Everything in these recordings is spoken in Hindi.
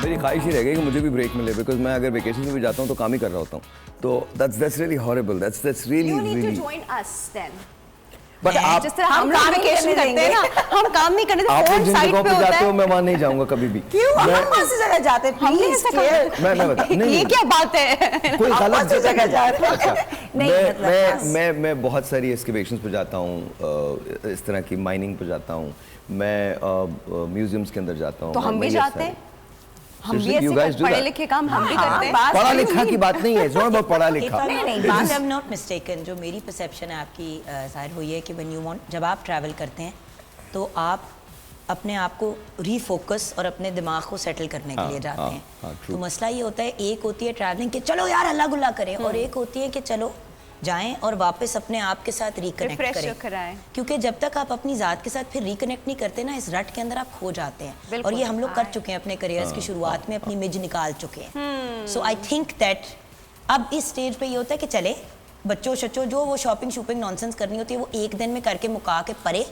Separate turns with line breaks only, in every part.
मेरी ख्वाहिश ही रह गई कि मुझे भी ब्रेक मिले, बिकॉज मैं अगर वेकेशन में भी जाता हूँ तो काम ही कर रहा होता हूँ, तो that's really horrible, that's really
You need
really
to join us then.
but आप
जिस तरह हम लोग वेकेशन करते हैं ना, हम काम नहीं करते,
आप
फोन
जिन
साइड
जगहों
पे
पे
होता
जाते हो
है।
मैं वहाँ नहीं जाऊँगा कभी भी।
क्यों? हम
मैं
कौन सी जगह जाते हैं?
हमने
प्लीज
ऐसा
क्लियर।
मैं बता नहीं
ये
नहीं
क्या बात है?
कोई
आप
गलत
कौन सी जगह जा रहे हैं?
अच्छा,
नहीं, मतलब बस।
मैं बहुत सारी एस्केवेशंस पे जाता हूँ, इस तरह की माइनिंग पे जाता हूँ, मैं म्यूजियम्स के अंदर जाता हूँ।
तो हम भी जाते हैं, हम भी
You guys
ऐसे
do
पढ़े
that?
लिखे काम हम भी
हाँ,
करते हैं।
बात
पढ़ा लिखा की बात नहीं है, it's not about पढ़ा
If
लिखा।
I'm not mistaken, जो मेरी परसेप्शन है आपकी जाहिर हुई है कि when you want, जब आप ट्रैवल करते हैं तो आप अपने आप को रीफोकस और अपने दिमाग को सेटल करने के लिए जाते हैं।
true.
तो मसला ये होता है, एक होती है ट्रैवलिंग के चलो यार अल्लाह गुल्ला करें, और एक होती है कि चलो जाएं और वापस अपने आप के साथ रिकनेक्ट
Refresh कराएं।
करें, क्योंकि जब तक आप अपनी ज़ात के साथ फिर रिकनेक्ट नहीं करते ना, इस रट के अंदर आप खो जाते हैं।
बिल्कुल।
और ये हम लोग कर चुके हैं अपने करियर्स की शुरुआत में, अपनी मिज निकाल चुके हैं। सो आई थिंक दैट अब इस स्टेज पे ये होता है कि चले बच्चों शच्चों जो वो शॉपिंग शूपिंग नॉनसेंस करनी होती है वो एक दिन में करके मुका के परे,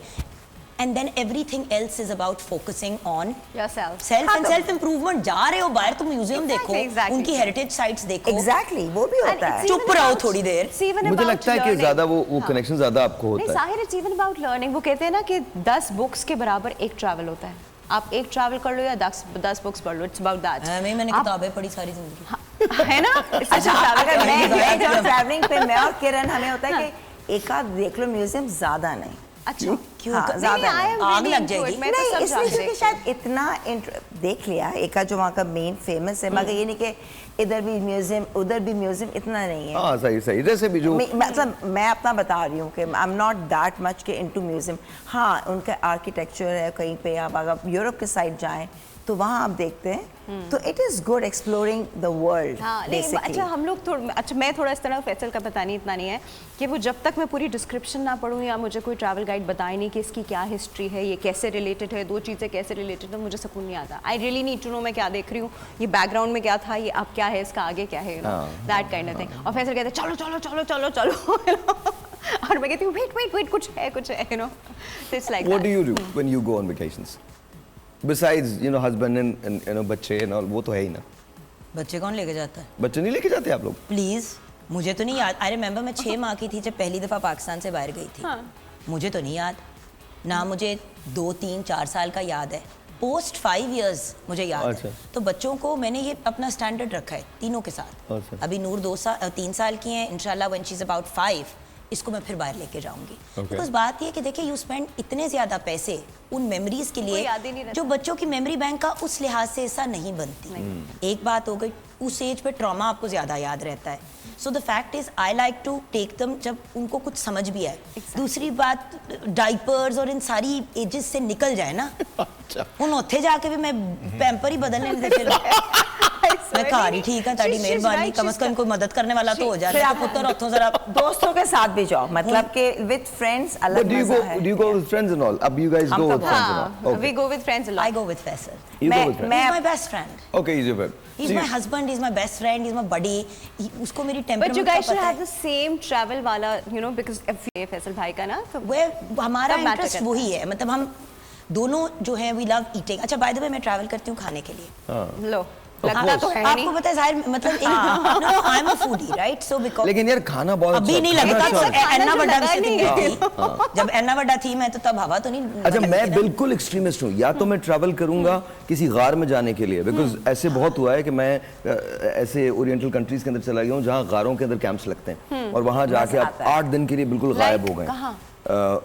and then everything else is about focusing on
Yourself.
Self and self improvement. जा रहे हो बाहर तो म्यूजियम देखो,
exactly.
उनकी हेरिटेज साइट्स देखो,
एग्जैक्टली वो भी होता है।
चुप रहो थोड़ी देर।
मुझे लगता है कि ज्यादा वो कनेक्शन ज्यादा आपको
नहीं,
होता है।
Sahir, it's even about learning. वो कहते हैं ना कि 10 बुक्स के बराबर एक ट्रैवल होता है। आप एक ट्रैवल कर लो या 10 बुक्स पढ़ लो, इट्स अबाउट दैट।
मैंने किताबें पढ़ी सारी जिंदगी।
है ना?
अच्छा, अगर मैं
करती
जब ट्रैवलिंग पे मैं और किरण हमें होता है कि एक आध देख लो म्यूजियम, ज्यादा नहीं।
अच्छा,
क्यों?
हाँ, ज्यादा नहीं।
आग लग जाएगी।
मैं तो
नहीं,
सब
इसलिए
जान
क्योंकि
देखती
शायद इतना देख लिया एक जो वहाँ का मेन फेमस है, मगर ये नहीं कि इधर भी म्यूजियम उधर भी म्यूजियम, इतना नहीं है।
हाँ सही सही, जैसे भी जो
मतलब मैं अपना बता रही हूँ कि I am not that much के इनटू म्यूजियम। हाँ, उनका आर्किटेक्चर है कहीं पे, आप अगर यूरोप के साइड जाएं तो वहाँ आप देखते हैं, तो it is good exploring the world.
हाँ, नहीं, अच्छा हम लोग अच्छा मैं थोड़ा इस तरह फैसल का पता नहीं इतना नहीं है कि वो जब तक मैं पूरी डिस्क्रिप्शन ना पढूं या मुझे कोई ट्रैवल गाइड बताए नहीं कि इसकी क्या हिस्ट्री है, ये कैसे रिलेटेड है, दो चीज़ें कैसे रिलेटेड है, मुझे सुकून नहीं आता। I really need to know मैं क्या देख रही हूँ, ये बैकग्राउंड में क्या था, ये अब क्या है, इसका आगे क्या है, दैट काइंड ऑफ थिंग। और फैसल कहते हैं चलो चलो चलो चलो चलो और मैं कहती हूँ वेट कुछ है you know. It's like
What do you do when you go on vacations? Besides, husband and बच्चे and all, वो तो है ही ना।
बच्चे कौन लेके जाता है?
बच्चे नहीं लेके जाते आप लोग?
प्लीज, मुझे तो नहीं याद। आई रिमेंबर मैं 6 माह की थी जब पहली दफ़ा पाकिस्तान से बाहर गई थी। मुझे तो नहीं याद, ना मुझे 2, 3, 4 साल का याद है। पोस्ट 5 इयर्स मुझे याद है। तो बच्चों को मैंने ये अपना स्टैंडर्ड रखा है तीनों के साथ। अभी नूर 3 साल की हैं, इंशाल्लाह व्हेन शी इज अबाउट 5 इसको मैं फिर बाहर लेके जाऊंगी। बिकॉज बात ये कि देखिए यू स्पेंड इतने ज़्यादा पैसे उन मेमोरीज के लिए जो बच्चों की मेमोरी बैंक का उस लिहाज से ऐसा नहीं बनती। एक बात हो गई, उस एज पे ट्रॉमा आपको ज़्यादा याद रहता है। So the fact is I like to take them जब उनको कुछ समझ भी आए। दूसरी बात, डाइपर्स और इन सारी एजेस से निकल जाए ना, उन उत्थे जाके भी मैं पैम्पर ही बदलने दे फिर मैं कहा रही ठीक है ताड़ी मेहरबानी, कम से कम कोई मदद करने वाला तो हो जाए।
फिर
आप
आप
पुत्र उठो जरा।
दोस्तों के साथ भी जाओ, मतलब कि विद फ्रेंड्स अलग
But do you
मजा
go?
है।
Do you go with friends and all? अब you guys go with friends and all?
We go with friends a
I
lot.
go with Faisal.
You go
मैं-
with friends.
मैं-
He's my best friend.
Okay, he's your friend.
He's my husband. He's my best friend. He's my buddy. उसको मेरी
बट यू
टेम्परामेंट का
गाइस शुड
पता
हैव
है।
द सेम ट्रैवल वाला यू नो, बिकॉज़ फैसल भाई का ना तो
वो हमारा
सब matter
इंटरेस्ट
करता
वही है, मतलब हम दोनों जो हैं वी लव ईटिंग। अच्छा बाय द वे मैं ट्रैवल करती हूँ खाने के लिए।
लो लगता तो है
आपको
नहीं।
पता है जाहिर मतलब no I am a foodie right, so because
लेकिन यार खाना बहुत
अभी
अच्छा,
नहीं
खाना
लगता
अच्छा
तो
होता है।
एन्ना
जो
बड्डा
लगा
से
नहीं
थी जब एन्ना बड्डा थी मैं तो तब हवा तो नहीं
अच्छा,
लगती
मैं
थी ना।
बिल्कुल एक्सट्रीमिस्ट हूँ। या तो मैं ट्रैवल करूंगा किसी गार में जाने के लिए, बिकॉज ऐसे बहुत हुआ है कि मैं ऐसे ओरिएंटल कंट्रीज के अंदर चला गया हूँ जहाँ गारों के अंदर कैंप्स लगते हैं और वहाँ जाके आप 8 दिन के लिए बिल्कुल गायब हो गए।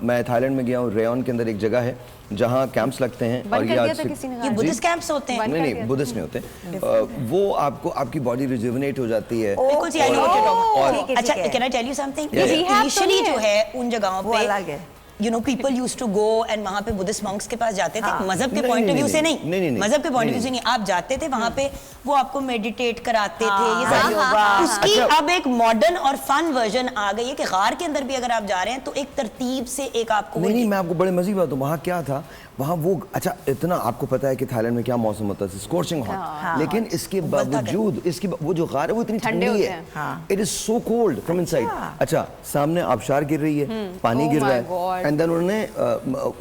मैं थाईलैंड में गया हूँ, रेयन के अंदर एक जगह है जहाँ कैंप्स लगते हैं और ये आज
ये बुद्धिस्ट कैंप्स होते हैं।
नहीं बुद्धिस्ट नहीं होते। वो आपको आपकी बॉडी रिजुविनेट हो जाती है।
बिल्कुल see I know what you talking.
ठीक है,
अच्छा
ठीक है।
Can I tell you something,
Yeah, yeah.
Initially जो है उन जगहों
वो अलग है।
पे you know people used to go and वहाँ पे बुद्धिस्ट मॉन्क्स के पास जाते थे।
हाँ।
मजहब के
नहीं,
पॉइंट ऑफ
नहीं,
व्यू से
नहीं, नहीं,
नहीं,
नहीं,
मजहब के पॉइंट ऑफ व्यू से
नहीं।
नहीं। आप जाते थे वहाँ पे, वो आपको मेडिटेट कराते थे, ये
हाँ,
सारी
हाँ,
उसकी
अच्छा।
अब एक मॉडर्न और फन वर्जन आ गई है कि गार के अंदर भी अगर आप जा रहे हैं तो एक तरतीब से एक आपको
नहीं, मैं आपको बड़े मजे की बात हूँ। वहाँ क्या था, वहाँ वो अच्छा इतना आपको पता है कि थाईलैंड में क्या मौसम होता है, स्कॉचिंग हॉट, लेकिन इसके बावजूद इसकी वो जो गार है वो इतनी
ठंडे
ठंडी
होते
है,
हैं।
It is so cold from inside. अच्छा सामने आबशार गिर रही है, पानी
Oh
गिर रहा
my God.
है, एंड देन उन्होंने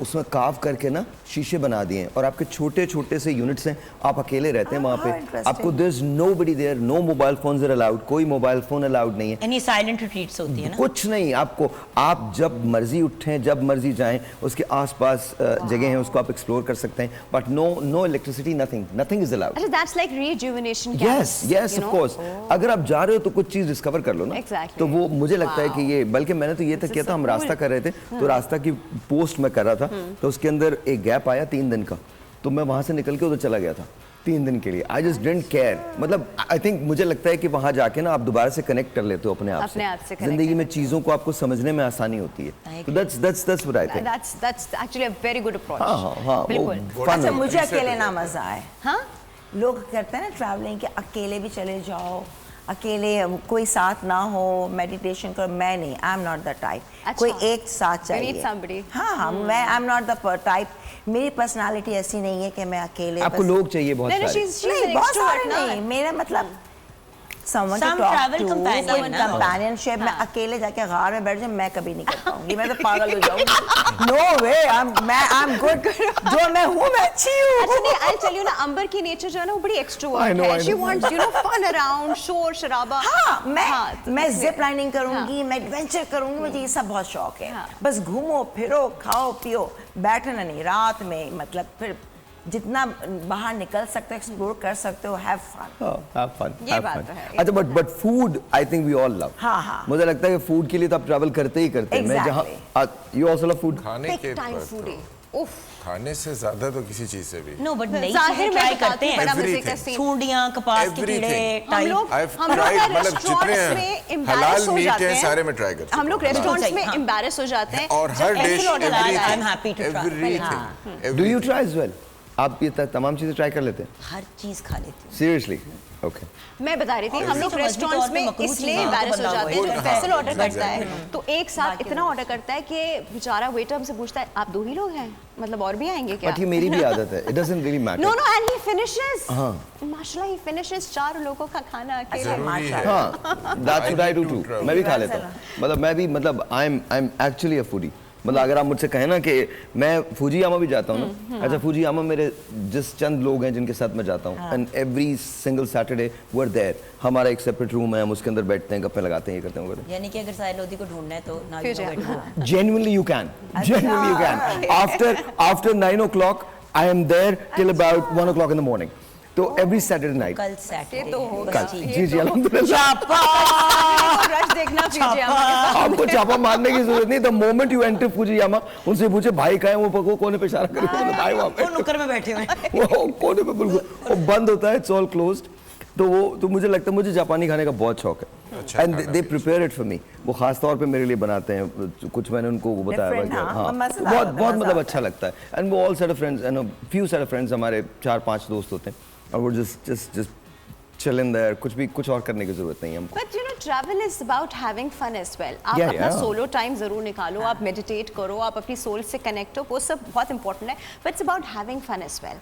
उसमें काव करके ना शीशे बना दिए हैं, और आपके छोटे छोटे से यूनिट्स हैं, आप अकेले रहते हैं वहाँ
how
पे,
interesting.
आपको there is nobody there, no mobile phones are allowed, कोई मोबाइल फोन अलाउड नहीं है,
यानी साइलेंट रिट्रीट्स होती है ना।
कुछ नहीं आपको, आप जब मर्जी उठें जब मर्जी जाएं, उसके आसपास जगह हैं उसको आप एक्सप्लोर कर सकते हैं, but no electricity, nothing is allowed.
अच्छा that's like rejuvenation
yes
camps,
yes
you
of
know?
Course, अगर आप जा रहे हो तो कुछ चीज डिस्कवर कर लो ना।
Exactly.
तो वो मुझे लगता है कि ये, बल्कि मैंने तो ये तक किया था, हम रास्ता कर रहे थे तो रास्ता की पोस्ट में कर रहा था, तो उसके अंदर एक गैप आया 3 दिन का, तो मैं वहां से निकल के उधर चला गया था 3 दिन के लिए। आई जस्ट डिडंट केयर, मतलब आई थिंक मुझे लगता है कि वहां जाके ना आप दोबारा से कनेक्ट कर लेते हो अपने आप
अपने आप से
से,
connect
जिंदगी में चीजों को आपको समझने में आसानी होती है। तो that's what I think.
That's actually a very good approach.
हाँ
बिल्कुल।
वो fun
अच्छा
है।
मुझे अकेले ना मजा आए।
हाँ
लोग करते हैं ना ट्रैवलिंग कि अकेले भी चले जाओ, अकेले कोई साथ ना हो, मेडिटेशन करो, मैं नहीं, I am not the type.
अच्छा।
कोई एक साथ
You
चाहिए।
need somebody.
हाँ मैं I am not the type, मेरी पर्सनालिटी ऐसी नहीं है कि मैं अकेले
आपको
बस-
लोग चाहिए बहुत
नहीं,
सारे।
she's
नहीं
an
बहुत सारे
extrovert ना।
नहीं, मेरा मतलब someone to
Some
talk
travel
to,
companion
कोई
ना।
companionship। मैं
हाँ।
अकेले जाके गार में बैठ जाऊँ, मैं कभी नहीं कर पाऊंगी, मैं तो पागल हो जाऊंगी। नो वे, मैं आई एम गुड, जो मैं हूँ मैं अच्छी
अच्छा
हूँ।
नहीं, I'll tell you ना, अंबर की नेचर जो है ना वो बड़ी
I
एक्सट्रोवर्ट
know,
है।
I
She
know.
wants fun around, शोर शराबा।
हाँ
तो
मैं
इसलिए-
जिप लाइनिंग करूंगी, मैं एडवेंचर करूंगी, मुझे ये सब बहुत शौक है।
हाँ।
बस घूमो फिरो खाओ पियो, बैठना नहीं रात में, मतलब फिर जितना बाहर निकल सकते हो एक्सप्लोर कर सकते हो, हैव फन।
have fun,
ये
have
बात
fun.
तो है, ये
अच्छा but food I think we all love.
हाँ, हाँ।
मुझे लगता है कि फूड के लिए तो आप ट्रैवल करते ही करते हैं। मैं जहाँ यू आल्सो लव फूड।
खाने
Big
के
time
पर
foodie.
तो
उफ।
खाने से ज्यादा तो किसी चीज से भी।
नो बट नई
जाहिर
चीजें
में
ट्राई
बताती
करते
हूँ,
हैं।
बड़ा मजे का
Everything.
सीन।
सूंडियाँ, कपास के कीड़े,
Everything.
हम लोग
I've
हम लोग
tried,
ना
मतलब जितने
रेस्टोरेंट्स में
हलाल
embarrass हो
मीट
जाते
हैं
हैं।
सारे में ट्राई कर चुका
हम लोग
हूँ।
रेस्टोरेंट्स में
हाँ।
embarrass हो जाते हैं।
और
जब
हर
ऐसे
डिश
लौट जाता है।
I'm happy to try.
Everything
do you try as well? आप ये तमाम चीजें ट्राई कर लेते हैं?
हर चीज खा लेती हूँ।
सीरियसली? ओके।
मैं बता रही थी, हम लोग
तो मजबूत
रेस्टोरेंट्स
तौर पे
में
मकरूह
इसलिए
चीज़ें
embarrass हो
तो
जाते हैं,
बना
जब
हुआ है।
फैसल ऑर्डर
हाँ,
करता है
exactly.
तो एक साथ इतना ऑर्डर करता है कि बेचारा वेटर हमसे पूछता है आप 2 ही लोग हैं, मतलब और भी आएंगे क्या?
बट ये मेरी भी आदत है, it doesn't really matter.
No no, and he finishes.
हाँ।
माशाल्लाह, ही फिनिशेस 4 लोगों का खाना अकेले।
जरूरी है।
हाँ, that's what I do too. मैं भी खा लेता हूँ, मतलब मैं भी, मतलब I am actually a foodie. मतलब अगर आप मुझसे कहें ना कि मैं फुजियामा भी जाता हूँ ना, अच्छा फुजियामा मेरे जिस चंद लोग हैं जिनके साथ मैं जाता हूँ, and every single Saturday we are there. हमारा एक सेपरेट रूम है, हम उसके अंदर बैठते हैं, गप्पे लगाते हैं, ये करते हैं, वो करते हैं।
यानी कि अगर साहिल लोधी को ढूंढना है तो ना
फिर
Genuinely you can. Genuinely you can. After 9 o'clock, I am there till about 1 o'clock in the morning. तो every Saturday night.
कल
ये
सैटरडे
तो होगा।
कल
ठीक है।
जी जी अल्हम्दुलिल्लाह।
रश देखना फुजियामा के साथ।
आपको छापा मारने की जरूरत नहीं। The moment you enter Fujiyama, उनसे पूछे भाई कहाँ है, वो कोने पे इशारा करेंगे, भाई वहाँ पे,
वो नुक्कर में बैठे हुए हैं।
वो कोने पे बिल्कुल वो बंद होता है, इट्स ऑल क्लोज्ड। तो मुझे लगता है मुझे जापानी खाने का बहुत शौक है,
अच्छा
एंड
खाना
दे
भी
प्रिपेयर इट फॉर मी। वो खास तौर पे मेरे लिए बनाते हैं, कुछ मैंने उनको वो बताया हुआ
Different,
कि
हाँ,
हाँ
मज़ेदार
बहुत
होता है,
बहुत
मज़ा
मतलब
आता
अच्छा लगता है। एंड वो all set of friends and few set of friends, हमारे 4-5 दोस्त होते हैं, और वो जस्ट चिल इन देयर, कुछ और करने की जरूरत नहीं है हमको।
But you know, travel is about having fun as well. आप
Yeah,
अपना
yeah.
सोलो टाइम जरूर निकालो, आप मेडिटेट करो, आप अपनी सोल से कनेक्ट हो, वो सब बहुत इंपॉर्टेंट है, but it's about having fun as well.